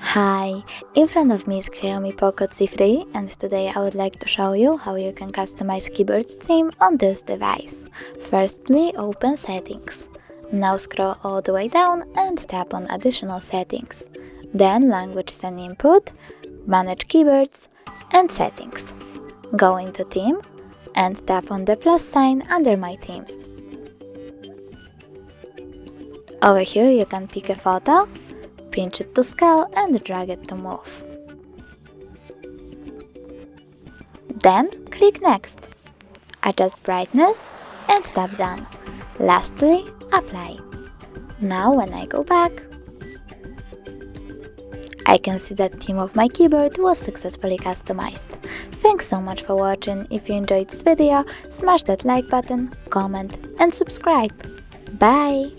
Hi, in front of me is XIAOMI Poco C3 and today I would like to show you how you can customize keyboard theme on this device. Firstly, open Settings. Now scroll all the way down and tap on Additional Settings. Then Languages and Input, Manage Keyboards and Settings. Go into Theme and tap on the plus sign under My Themes. Over here you can pick a photo, pinch it to scale and drag it to move. Then click Next. Adjust brightness and tap Done. Lastly, Apply. Now when I go back, I can see that theme of my keyboard was successfully customized. Thanks so much for watching. If you enjoyed this video, smash that like button, comment and subscribe. Bye!